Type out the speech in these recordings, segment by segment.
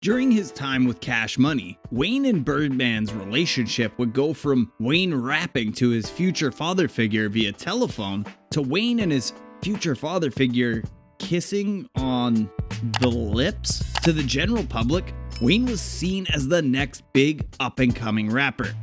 During his time with Cash Money, Wayne and Birdman's relationship would go from Wayne rapping to his future father figure via telephone to Wayne and his future father figure kissing on the lips. To the general public, Wayne was seen as the next big up-and-coming rapper,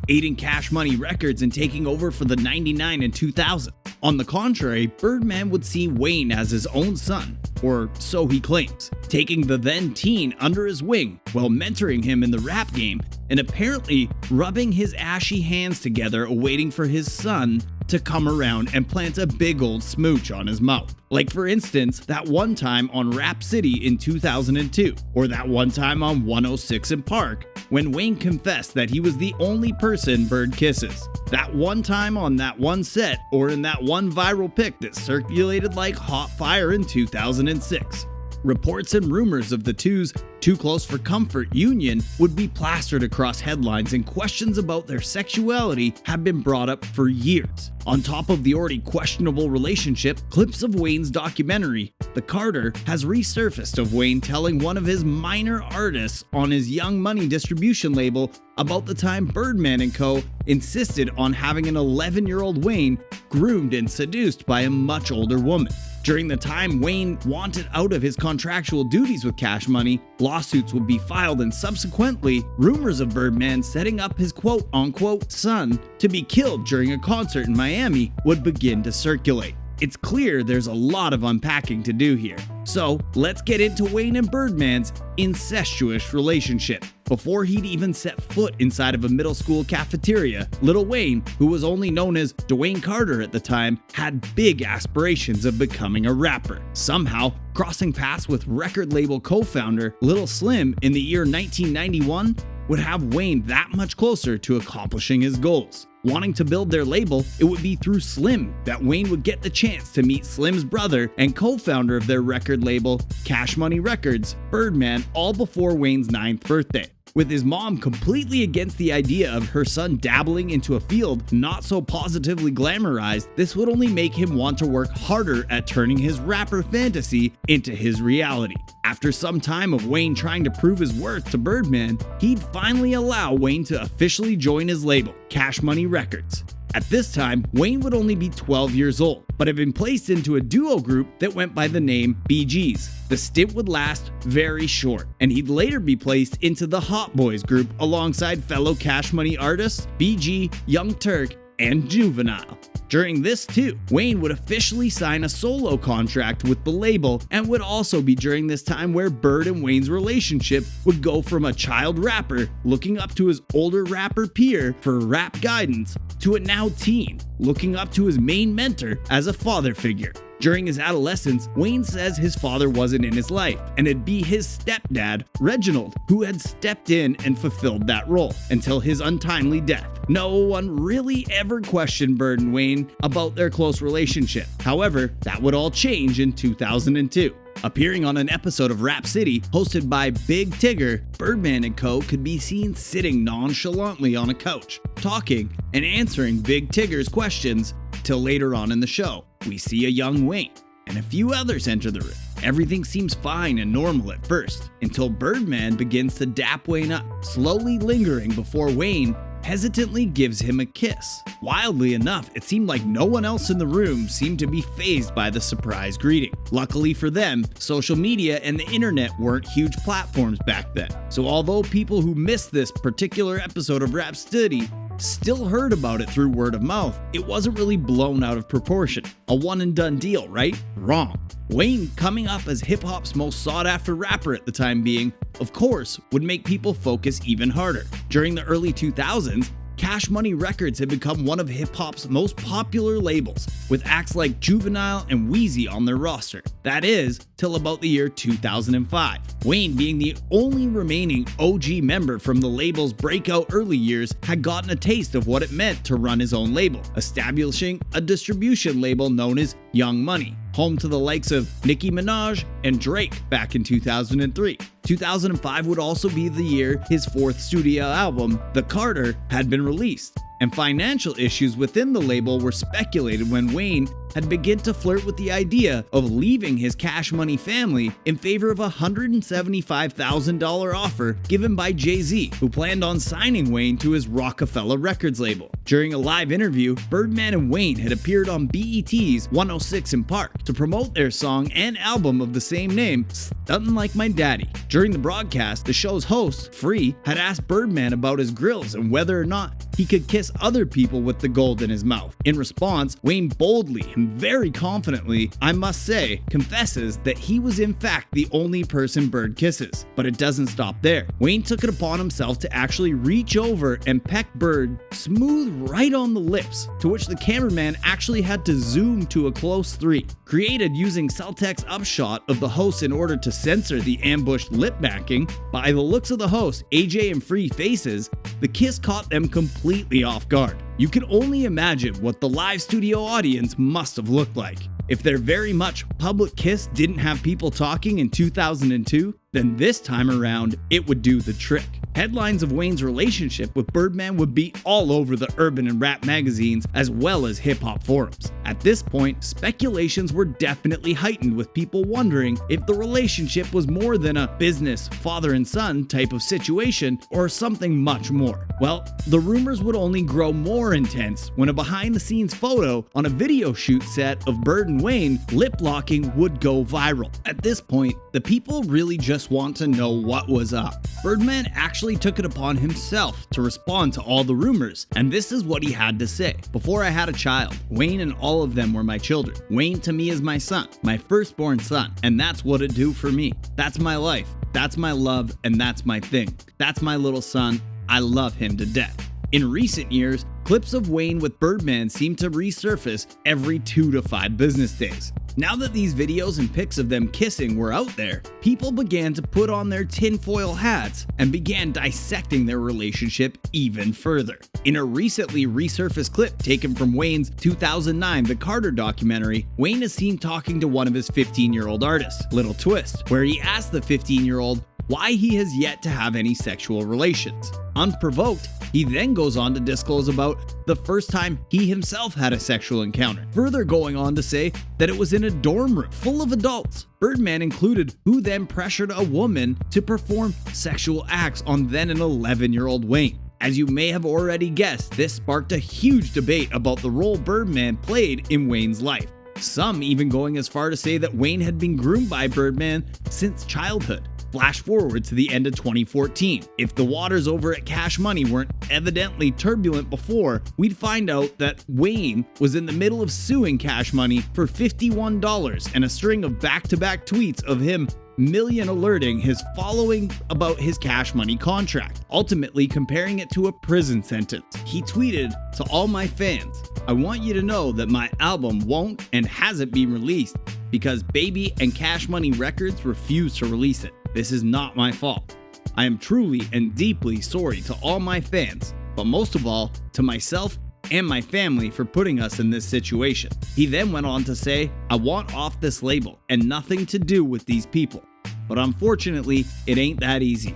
aiding Cash Money Records and taking over for the 99 and 2000. On the contrary, Birdman would see Wayne as his own son, or so he claims, taking the then teen under his wing while mentoring him in the rap game and apparently rubbing his ashy hands together awaiting for his son to come around and plant a big old smooch on his mouth. Like for instance, that one time on Rap City in 2002, or that one time on 106 in Park, when Wayne confessed that he was the only person Bird kisses. That one time on that one set, or in that one viral pic that circulated like hot fire in 2006. Reports and rumors of the two's Too Close for Comfort union would be plastered across headlines, and questions about their sexuality have been brought up for years. On top of the already questionable relationship, clips of Wayne's documentary, The Carter, has resurfaced of Wayne telling one of his minor artists on his Young Money distribution label about the time Birdman and Co. insisted on having an 11-year-old Wayne groomed and seduced by a much older woman. During the time Wayne wanted out of his contractual duties with Cash Money, lawsuits would be filed, and subsequently, rumors of Birdman setting up his quote-unquote son to be killed during a concert in Miami would begin to circulate. It's clear there's a lot of unpacking to do here. So let's get into Wayne and Birdman's incestuous relationship. Before he'd even set foot inside of a middle school cafeteria, Lil Wayne, who was only known as Dwayne Carter at the time, had big aspirations of becoming a rapper. Somehow, crossing paths with record label co-founder Lil Slim in the year 1991 would have Wayne that much closer to accomplishing his goals. Wanting to build their label, it would be through Slim that Wayne would get the chance to meet Slim's brother and co-founder of their record label, Cash Money Records, Birdman, all before Wayne's 9th birthday. With his mom completely against the idea of her son dabbling into a field not so positively glamorized, this would only make him want to work harder at turning his rapper fantasy into his reality. After some time of Wayne trying to prove his worth to Birdman, he'd finally allow Wayne to officially join his label, Cash Money Records. At this time, Wayne would only be 12 years old, but had been placed into a duo group that went by the name BGs. The stint would last very short, and he'd later be placed into the Hot Boys group alongside fellow Cash Money artists BG, Young Turk, and Juvenile. During this too, Wayne would officially sign a solo contract with the label, and would also be during this time where Bird and Wayne's relationship would go from a child rapper looking up to his older rapper peer for rap guidance to a now teen looking up to his main mentor as a father figure. During his adolescence, Wayne says his father wasn't in his life, and it'd be his stepdad, Reginald, who had stepped in and fulfilled that role until his untimely death. No one really ever questioned Bird and Wayne about their close relationship. However, that would all change in 2002. Appearing on an episode of Rap City hosted by Big Tigger, Birdman and Co. could be seen sitting nonchalantly on a couch, talking and answering Big Tigger's questions, till later on in the show, we see a young Wayne and a few others enter the room. Everything seems fine and normal at first, until Birdman begins to dap Wayne up, slowly lingering before Wayne hesitantly gives him a kiss. Wildly enough, it seemed like no one else in the room seemed to be fazed by the surprise greeting. Luckily for them, social media and the internet weren't huge platforms back then. So although people who missed this particular episode of Rap City still heard about it through word of mouth, it wasn't really blown out of proportion. A one and done deal, right? Wrong. Wayne, coming up as hip-hop's most sought-after rapper at the time being, of course, would make people focus even harder. During the early 2000s, Cash Money Records had become one of hip-hop's most popular labels, with acts like Juvenile and Wheezy on their roster. That is, till about the year 2005. Wayne, being the only remaining OG member from the label's breakout early years, had gotten a taste of what it meant to run his own label, establishing a distribution label known as Young Money, home to the likes of Nicki Minaj and Drake back in 2003. 2005 would also be the year his fourth studio album, The Carter, had been released, and financial issues within the label were speculated when Wayne had begun to flirt with the idea of leaving his Cash Money family in favor of a $175,000 offer given by Jay-Z, who planned on signing Wayne to his Rockefeller Records label. During a live interview, Birdman and Wayne had appeared on BET's 106 in Park to promote their song and album of the same name, Stuntin' Like My Daddy. During the broadcast, the show's host, Free, had asked Birdman about his grills and whether or not he could kiss other people with the gold in his mouth. In response, Wayne boldly and very confidently, I must say, confesses that he was in fact the only person Bird kisses. But it doesn't stop there. Wayne took it upon himself to actually reach over and peck Bird smooth right on the lips, to which the cameraman actually had to zoom to a close 3. Created using Celtec's upshot of the host in order to censor the ambushed lip backing, by the looks of the host, AJ and Free faces, the kiss caught them completely off guard. You can only imagine what the live studio audience must have looked like. If their very much public kiss didn't have people talking in 2002, then this time around, it would do the trick. Headlines of Wayne's relationship with Birdman would be all over the urban and rap magazines as well as hip-hop forums. At this point, speculations were definitely heightened, with people wondering if the relationship was more than a business, father and son type of situation or something much more. Well, the rumors would only grow more intense when a behind-the-scenes photo on a video shoot set of Bird and Wayne lip-locking would go viral. At this point, the people really just want to know what was up. Birdman actually took it upon himself to respond to all the rumors, and this is what he had to say. Before I had a child, Wayne and all of them were my children. Wayne to me is my son, my firstborn son, and that's what it do for me. That's my life, that's my love, and that's my thing. That's my little son. I love him to death. In recent years, clips of Wayne with Birdman seem to resurface every 2 to 5 business days. Now that these videos and pics of them kissing were out there, people began to put on their tinfoil hats and began dissecting their relationship even further. In a recently resurfaced clip taken from Wayne's 2009 The Carter documentary, Wayne is seen talking to one of his 15-year-old artists, Little Twist, where he asks the 15-year-old why he has yet to have any sexual relations. Unprovoked, he then goes on to disclose about the first time he himself had a sexual encounter, further going on to say that it was in a dorm room full of adults. Birdman included who then pressured a woman to perform sexual acts on then an 11-year-old Wayne. As you may have already guessed, this sparked a huge debate about the role Birdman played in Wayne's life. Some even going as far to say that Wayne had been groomed by Birdman since childhood. Flash forward to the end of 2014. If the waters over at Cash Money weren't evidently turbulent before, we'd find out that Wayne was in the middle of suing Cash Money for $51 and a string of back-to-back tweets of him million alerting his following about his Cash Money contract, ultimately comparing it to a prison sentence. He tweeted, "To all my fans, I want you to know that my album won't and hasn't been released because Baby and Cash Money Records refused to release it. This is not my fault. I am truly and deeply sorry to all my fans, but most of all, to myself and my family for putting us in this situation." He then went on to say, "I want off this label and nothing to do with these people. But unfortunately, it ain't that easy.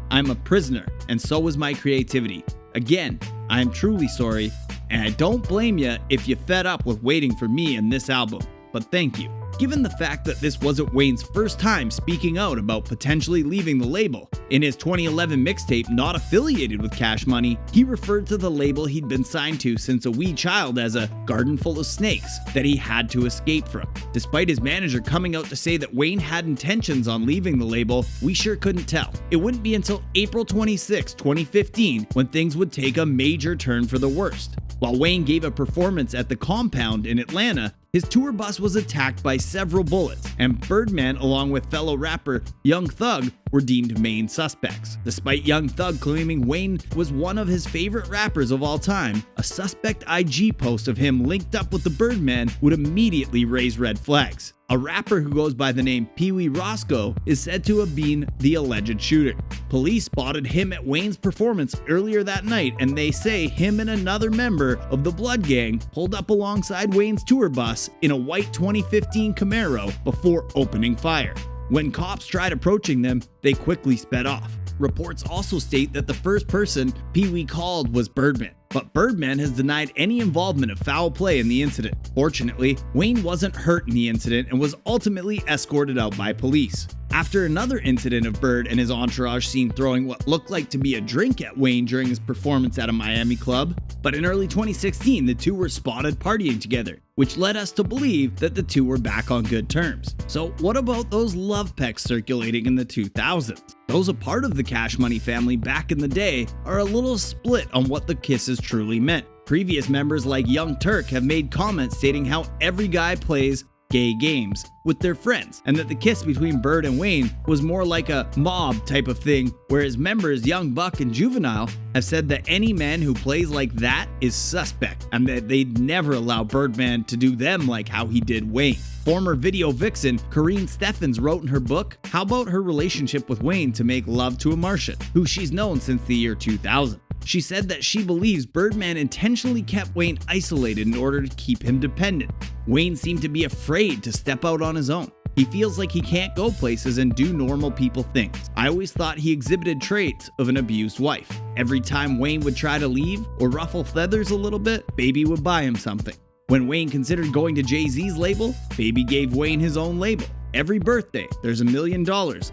I'm a prisoner, and so is my creativity. Again, I am truly sorry, and I don't blame you if you fed up with waiting for me and this album, but thank you." Given the fact that this wasn't Wayne's first time speaking out about potentially leaving the label, in his 2011 mixtape not affiliated with Cash Money, he referred to the label he'd been signed to since a wee child as a garden full of snakes that he had to escape from. Despite his manager coming out to say that Wayne had intentions on leaving the label, we sure couldn't tell. It wouldn't be until April 26, 2015 when things would take a major turn for the worst. While Wayne gave a performance at the Compound in Atlanta, his tour bus was attacked by several bullets, and Birdman, along with fellow rapper Young Thug, were deemed main suspects. Despite Young Thug claiming Wayne was one of his favorite rappers of all time, a suspect IG post of him linked up with the Birdman would immediately raise red flags. A rapper who goes by the name Pee Wee Roscoe is said to have been the alleged shooter. Police spotted him at Wayne's performance earlier that night, and they say him and another member of the Blood Gang pulled up alongside Wayne's tour bus in a white 2015 Camaro before opening fire. When cops tried approaching them, they quickly sped off. Reports also state that the first person Pee Wee called was Birdman. but Birdman has denied any involvement of foul play in the incident. Fortunately, Wayne wasn't hurt in the incident and was ultimately escorted out by police. After another incident of Bird and his entourage seen throwing what looked like to be a drink at Wayne during his performance at a Miami club, but in early 2016 the two were spotted partying together, which led us to believe that the two were back on good terms. So what about those love pecks circulating in the 2000s? Those a part of the Cash Money family back in the day are a little split on what the kisses truly meant. Previous members like Young Turk have made comments stating how every guy plays gay games with their friends, and that the kiss between Bird and Wayne was more like a mob type of thing, whereas members Young Buck and Juvenile have said that any man who plays like that is suspect, and that they'd never allow Birdman to do them like how he did Wayne. Former video vixen Corrine Steffens wrote in her book how about her relationship with Wayne to make love to a Martian, who she's known since the year 2000. She said that she believes Birdman intentionally kept Wayne isolated in order to keep him dependent. Wayne seemed to be afraid to step out on his own. He feels like he can't go places and do normal people things. I always thought he exhibited traits of an abused wife. Every time Wayne would try to leave or ruffle feathers a little bit, Baby would buy him something. When Wayne considered going to Jay-Z's label, Baby gave Wayne his own label. Every birthday, there's $1 million,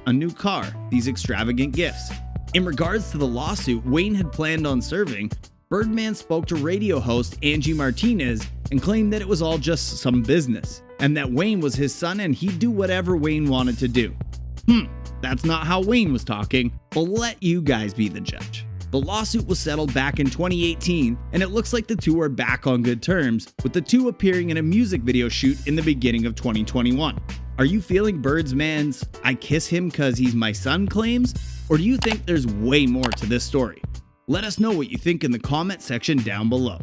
a new car, these extravagant gifts. In regards to the lawsuit Wayne had planned on serving, Birdman spoke to radio host Angie Martinez and claimed that it was all just some business, and that Wayne was his son and he'd do whatever Wayne wanted to do. That's not how Wayne was talking. We'll let you guys be the judge. The lawsuit was settled back in 2018, and it looks like the two are back on good terms, with the two appearing in a music video shoot in the beginning of 2021. Are you feeling Birdman's "I kiss him cause he's my son" claims? Or do you think there's way more to this story? Let us know what you think in the comment section down below.